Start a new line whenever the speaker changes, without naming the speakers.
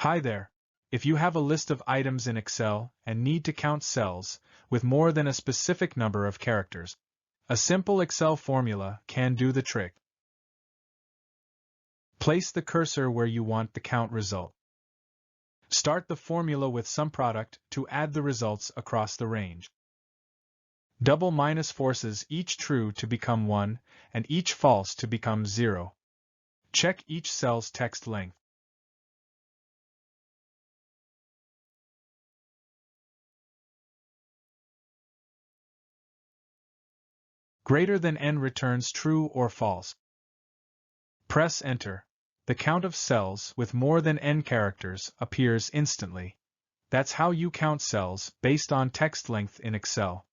Hi there. If you have a list of items in Excel and need to count cells with more than a specific number of characters, a simple Excel formula can do the trick. Place the cursor where you want the count result. Start the formula with SUMPRODUCT to add the results across the range. Double minus forces each true to become 1 and each false to become 0. Check each cell's text length. Greater than n returns true or false. Press Enter. The count of cells with more than n characters appears instantly. That's how you count cells based on text length in Excel.